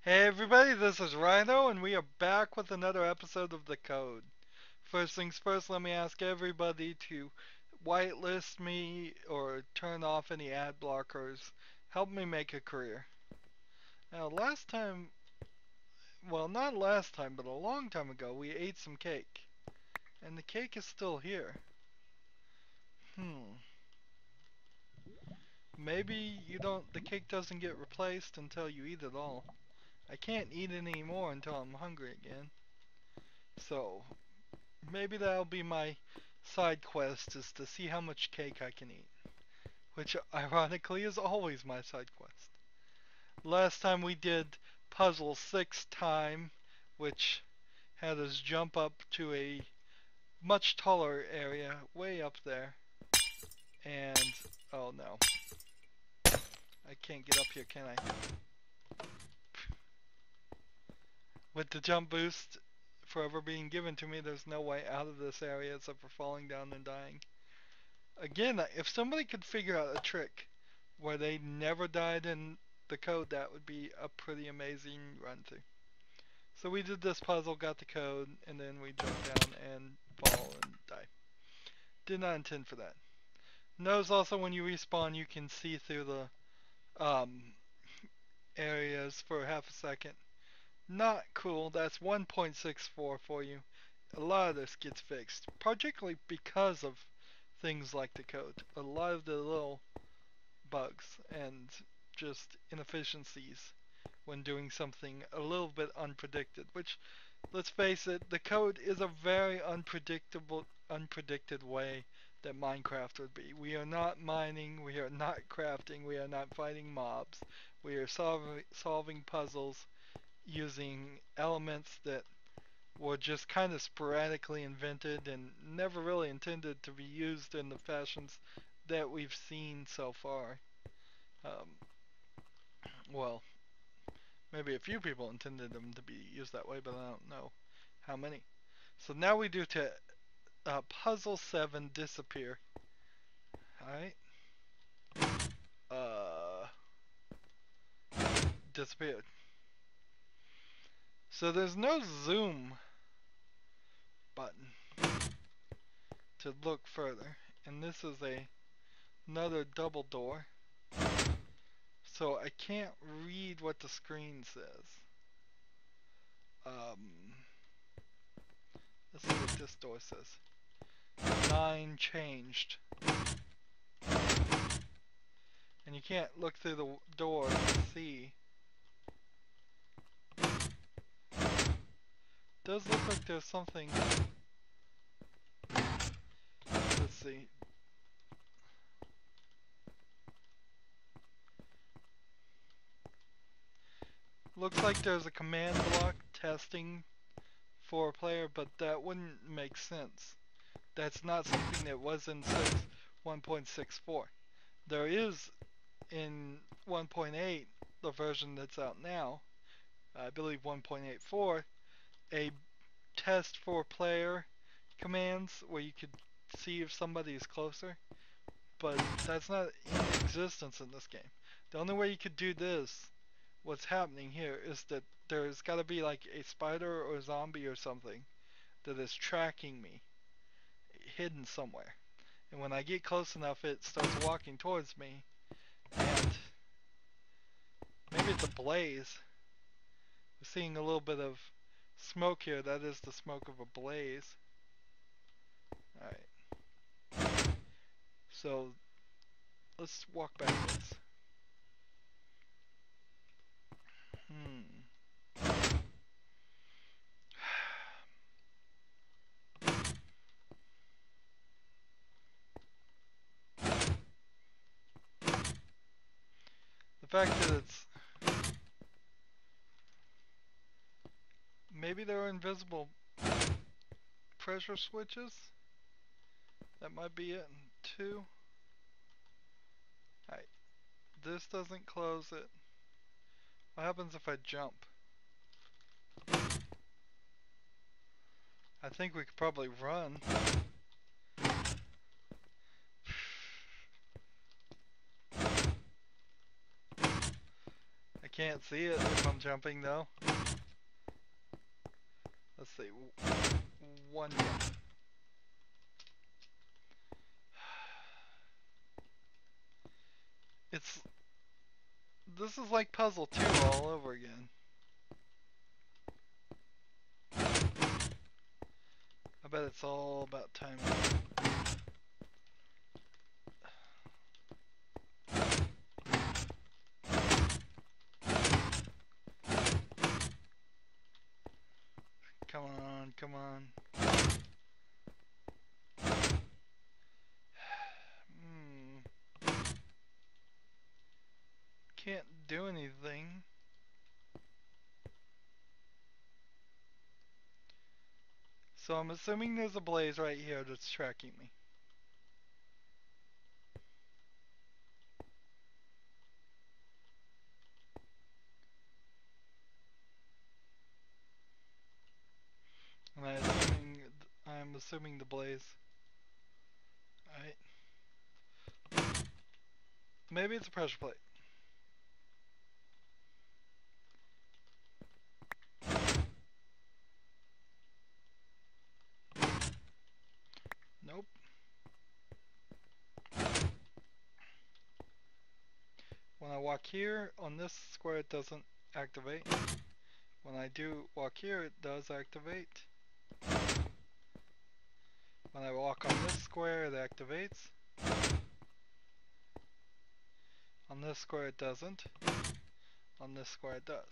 Hey everybody, this is Rydo, and we are back with another episode of The Code. First things first, let me ask everybody to whitelist me or turn off any ad blockers. Help me make a career. Now, last time, well, not last time, but a long time ago, we ate some cake. And the cake is still here. Hmm. Maybe the cake doesn't get replaced until you eat it all. I can't eat it anymore until I'm hungry again. So, maybe that'll be my side quest, is to see how much cake I can eat. Which, ironically, is always my side quest. Last time we did puzzle 6 time, which had us jump up to a much taller area, way up there. And, oh no. I can't get up here, can I? With the jump boost forever being given to me, there's no way out of this area except for falling down and dying. Again, if somebody could figure out a trick where they never died in the code, that would be a pretty amazing run through. So we did this puzzle, got the code, and then we jump down and fall and die. Did not intend for that. Notice also when you respawn, you can see through the areas for half a second. Not cool. That's 1.64 for you. A lot of this gets fixed, particularly because of things like the code. A lot of the little bugs and just inefficiencies when doing something a little bit unpredicted, which, let's face it, the code is a very unpredicted way that Minecraft would be. We are not mining, we are not crafting, we are not fighting mobs. We are solving puzzles using elements that were just kind of sporadically invented and never really intended to be used in the fashions that we've seen so far. Um, well, maybe a few people intended them to be used that way, but I don't know how many. So now we do to puzzle 7 disappear. Alright. Uh, disappeared. So there's no zoom button to look further. And this is another double door. So I can't read what the screen says. Let's see what this door says. 9 changed. And you can't look through the door to see. Does look like there's something. Let's see. Looks like there's a command block testing for a player, but that wouldn't make sense. That's not something that was in 1.64. There is in 1.8, the version that's out now, I believe 1.84, a test for player commands where you could see if somebody is closer, but that's not in existence in this game. The only way you could do this, what's happening here, is that there's got to be like a spider or a zombie or something that is tracking me, hidden somewhere. And when I get close enough, it starts walking towards me, and maybe it's a blaze. We're seeing a little bit of smoke here. That is the smoke of a blaze. Alright. So, let's walk backwards. The fact that it's... Maybe there are invisible pressure switches? That might be it. 2. Alright. This doesn't close it. What happens if I jump? I think we could probably run. I Can't see it if I'm jumping though. Let's see. One jump. This is like puzzle 2 all over again. I bet it's all about timing. Come on, come on. Can't do anything. So I'm assuming there's a blaze right here that's tracking me. And I'm assuming the blaze. Alright. Maybe it's a pressure plate. Nope. When I walk here on this square it doesn't activate. When I do walk here it does activate. When I walk on this square it activates. On this square it doesn't. On this square it does.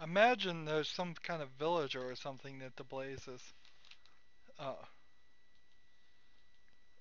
Imagine there's some kind of villager or something that the blaze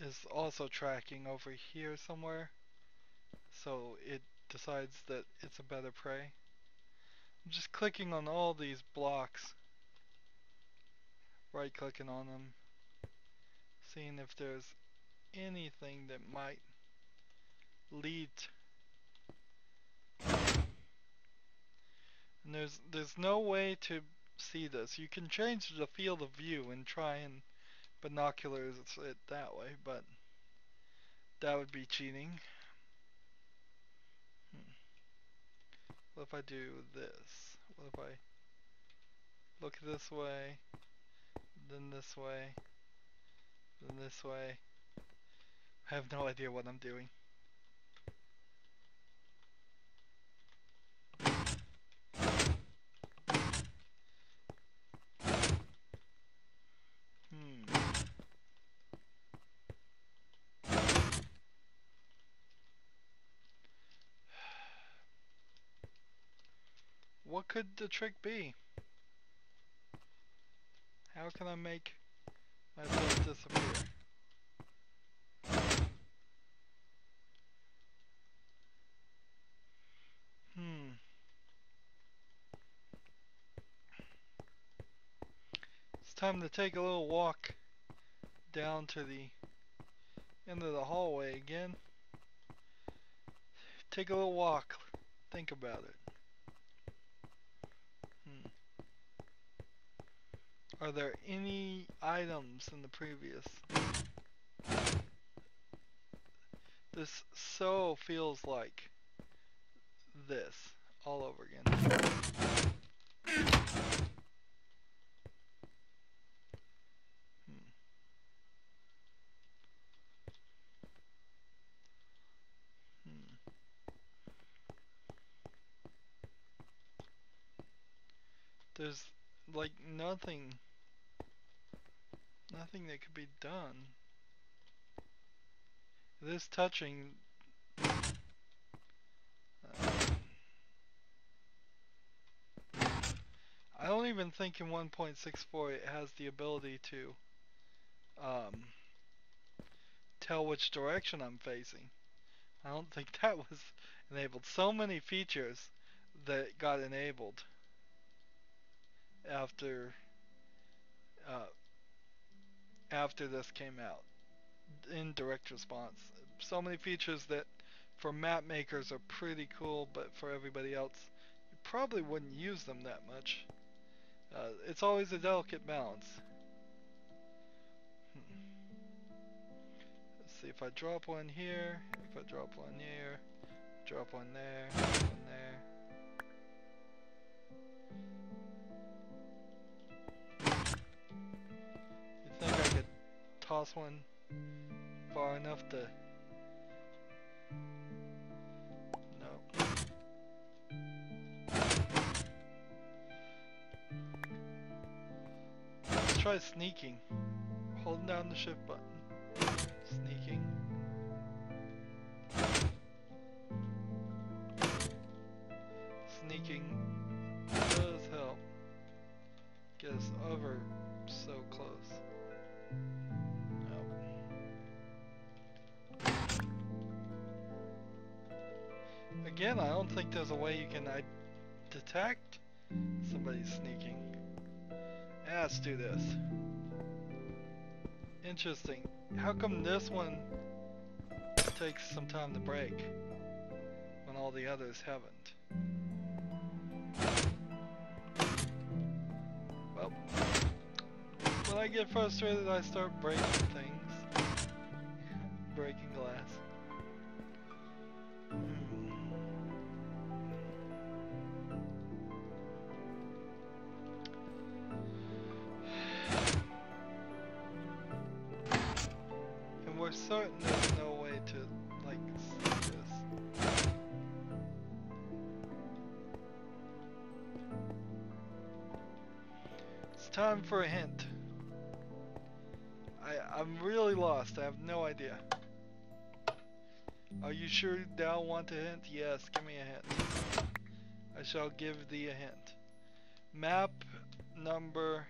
is also tracking over here somewhere. So it decides that it's a better prey. I'm just clicking on all these blocks. Right clicking on them. Seeing if there's anything that might lead. And there's no way to see this. You can change the field of view and try and binoculars it that way, but that would be cheating. What if I do this? What if I look this way, then this way, then this way? I have no idea what I'm doing. What could the trick be? How can I make myself disappear? It's time to take a little walk down to the end of the hallway again. Take a little walk. Think about it. Are there any items in the previous? This so feels like this all over again. There's like nothing that could be done. This touching I don't even think in 1.64 it has the ability to tell which direction I'm facing. I don't think that was enabled. So many features that got enabled after uh, after this came out in direct response. So many features that for map makers are pretty cool, but for everybody else, you probably wouldn't use them that much. It's always a delicate balance. Let's see if I drop one here, if I drop one here, drop one there, one there. You think I could toss one far enough to... No. Let's try sneaking. Holding down the shift button. Sneaking. Sneaking does help. Get us over so close. Nope. Again, I don't think there's a way you can detect somebody sneaking. Let's do this. Interesting. How come this one takes some time to break when all the others haven't? Well, when I get frustrated, I start breaking things. Breaking glass. And we're certain there's no way to, like, see this. It's time for a hint. I'm really lost. I have no idea. Are you sure thou want a hint? Yes, give me a hint. I shall give thee a hint. Map number...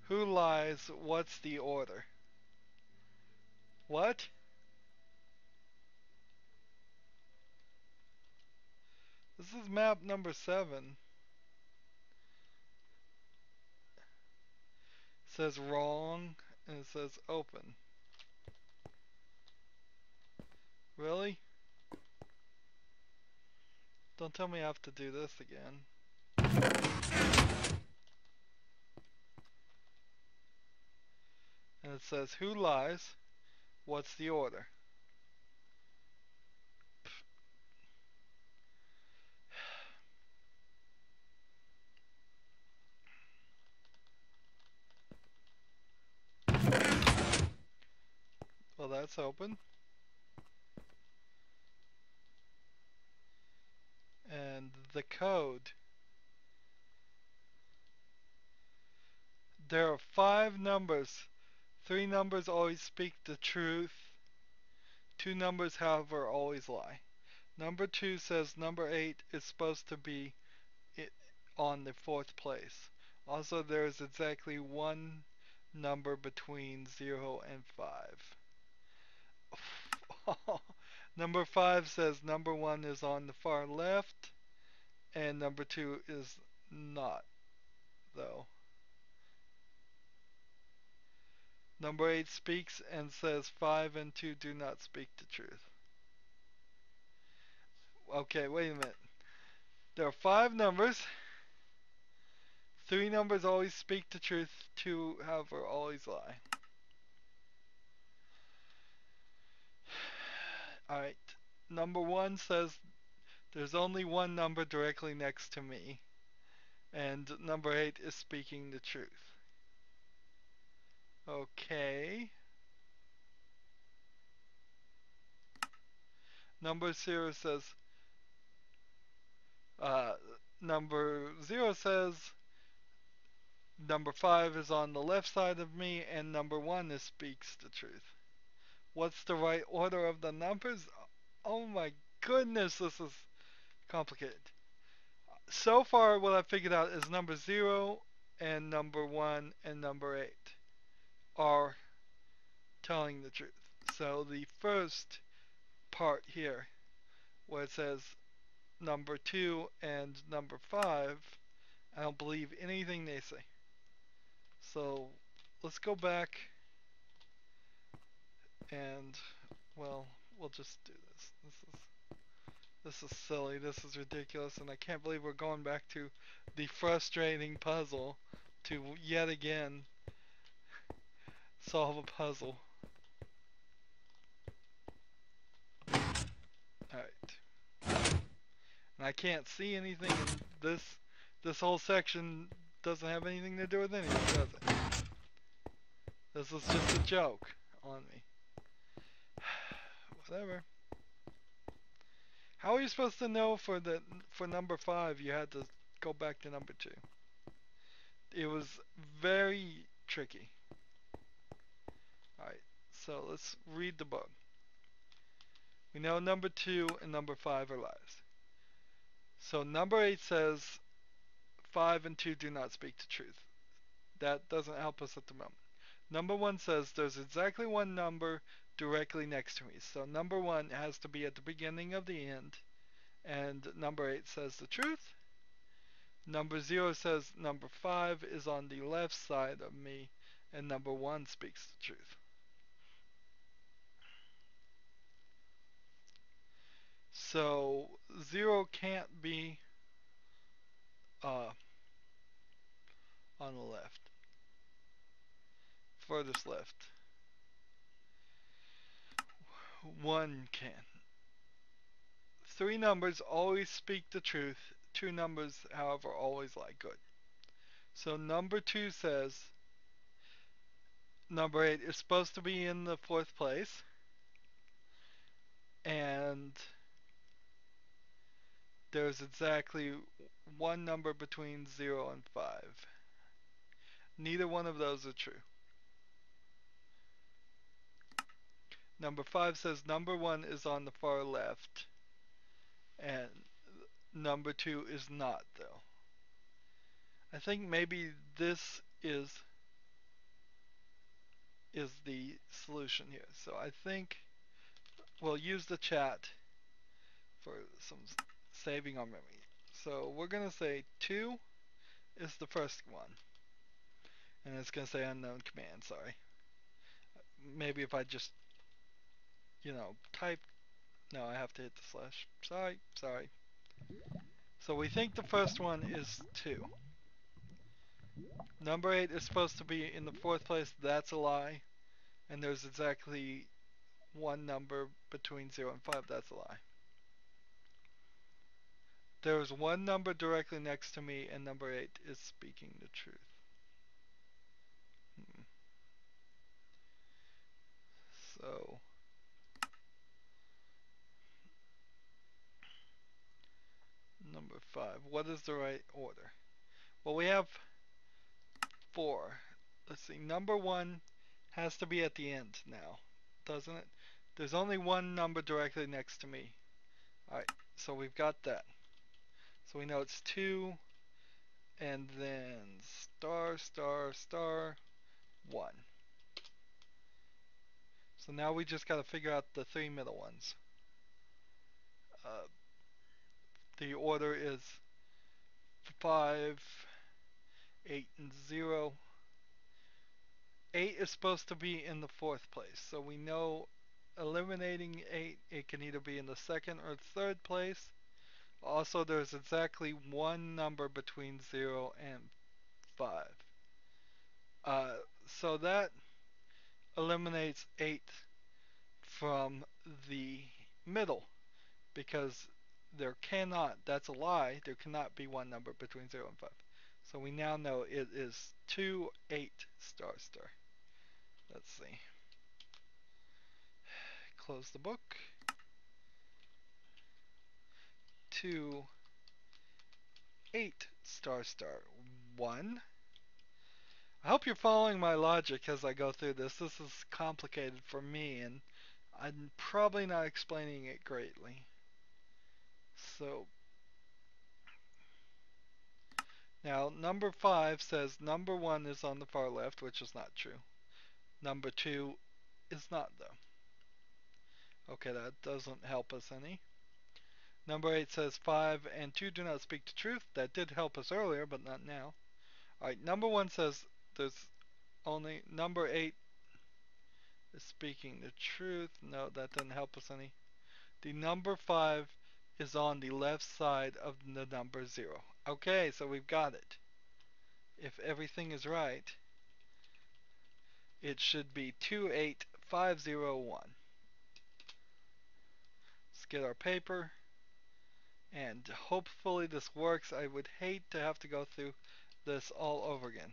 Who lies? What's the order? What? This is map number 7. It says wrong, and it says open. Really? Don't tell me I have to do this again. And it says who lies? What's the order? Well, that's open. And the code. There are 5 numbers. 3 numbers always speak the truth. 2 numbers, however, always lie. Number 2 says number 8 is supposed to be on the 4th place. Also, there is exactly 1 number between 0 and 5. Number 5 says number 1 is on the far left, and number 2 is not, though. Number 8 speaks and says 5 and 2 do not speak the truth. Okay, wait a minute. There are 5 numbers. 3 numbers always speak the truth. 2, however, always lie. Alright. Number 1 says there's only 1 number directly next to me. And number 8 is speaking the truth. Okay. Number 0 says number 0 says number 5 is on the left side of me, and number 1 speaks the truth. What's the right order of the numbers? Oh my goodness, this is complicated. So far, what I figured out is number 0 and number 1 and number 8 are telling the truth. So the first part here, where it says number 2 and number 5, I don't believe anything they say. So let's go back and, well, we'll just do this. This is silly. This is ridiculous, and I can't believe we're going back to the frustrating puzzle to yet again solve a puzzle. Alright. And I can't see anything, and this whole section doesn't have anything to do with anything, does it? This is just a joke on me. Whatever. How are you supposed to know for number 5 you had to go back to number 2? It was very tricky. Alright, so let's read the book. We know number 2 and number 5 are lies. So number 8 says 5 and 2 do not speak the truth. That doesn't help us at the moment. Number 1 says there's exactly one number directly next to me. So number 1 has to be at the beginning of the end. And number 8 says the truth. Number 0 says number 5 is on the left side of me. And number 1 speaks the truth. So 0 can't be on the left. Furthest left. 1 can. 3 numbers always speak the truth. 2 numbers, however, always lie. Good. So number 2 says number 8 is supposed to be in the 4th place. And there's exactly one number between 0 and 5. Neither one of those are true. Number 5 says number 1 is on the far left. And number 2 is not, though. I think maybe this is the solution here. So I think we'll use the chat for some saving on memory. So we're going to say 2 is the first one. And it's going to say unknown command, sorry. Maybe if I just, type. No, I have to hit the slash. Sorry. So we think the first one is 2. Number 8 is supposed to be in the 4th place. That's a lie. And there's exactly one number between 0 and 5. That's a lie. There's one number directly next to me, and number 8 is speaking the truth. So number 5. What is the right order? Well, we have 4. Let's see. Number 1 has to be at the end now, doesn't it? There's only one number directly next to me. Alright, so we've got that. So we know it's 2, and then star, star, star, 1. So now we just got to figure out the 3 middle ones. The order is 5, 8, and 0. 8 is supposed to be in the 4th place. So we know eliminating 8, it can either be in the 2nd or 3rd place. Also, there's exactly one number between 0 and 5. So that eliminates 8 from the middle, because that's a lie, there cannot be one number between 0 and 5. So we now know it is 2, 8, star, star. Let's see. Close the book. 2, 8, star, star, 1. I hope you're following my logic as I go through this. This is complicated for me, and I'm probably not explaining it greatly. So now number 5 says number 1 is on the far left, which is not true. Number 2 is not, though. Okay, that doesn't help us any. Number 8 says 5 and 2 do not speak the truth. That did help us earlier, but not now. Alright, number 1 says there's only number 8 is speaking the truth. No, that doesn't help us any. The number 5 is on the left side of the number 0. Okay, so we've got it. If everything is right, it should be 28501. Let's get our paper, and hopefully this works. I would hate to have to go through this all over again.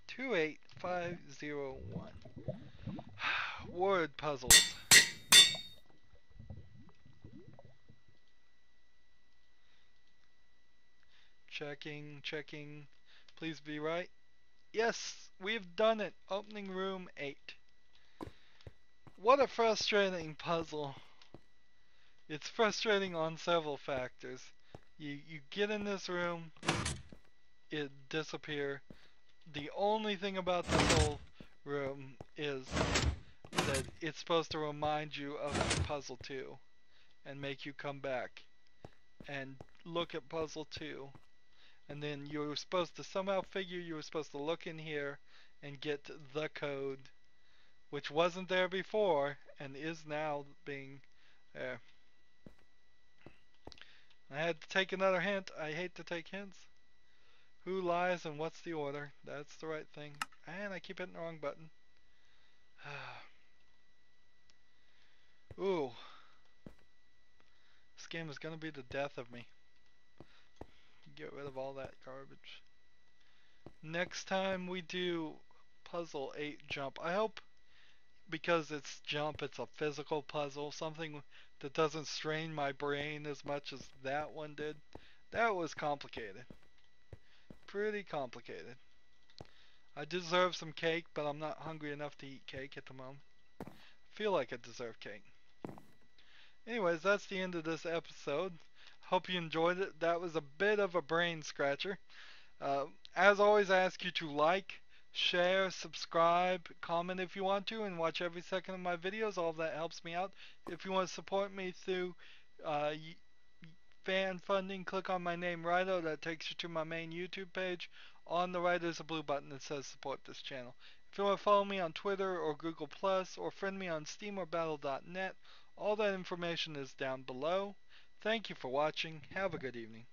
28501. Word puzzles. Checking, checking. Please be right. Yes, we've done it. Opening room 8. What a frustrating puzzle. It's frustrating on several factors. You get in this room, it disappears. The only thing about this whole room is that it's supposed to remind you of puzzle 2 and make you come back and look at puzzle 2. And then you were supposed to somehow figure you were supposed to look in here and get the code, which wasn't there before and is now being there. I had to take another hint. I hate to take hints. Who lies and what's the order? That's the right thing. And I keep hitting the wrong button. Ooh. This game is going to be the death of me. Get rid of all that garbage. Next time we do puzzle 8 jump. I hope because it's jump, it's a physical puzzle. Something that doesn't strain my brain as much as that one did. That was complicated. Pretty complicated. I deserve some cake, but I'm not hungry enough to eat cake at the moment. I feel like I deserve cake. Anyways, that's the end of this episode. Hope you enjoyed it. That was a bit of a brain scratcher. As always, I ask you to like, share, subscribe, comment if you want to, and watch every second of my videos. All of that helps me out. If you want to support me through fan funding, click on my name, Rydo. That takes you to my main YouTube page. On the right, there's a blue button that says support this channel. If you want to follow me on Twitter or Google+, or friend me on Steam or Battle.net, all that information is down below. Thank you for watching. Have a good evening.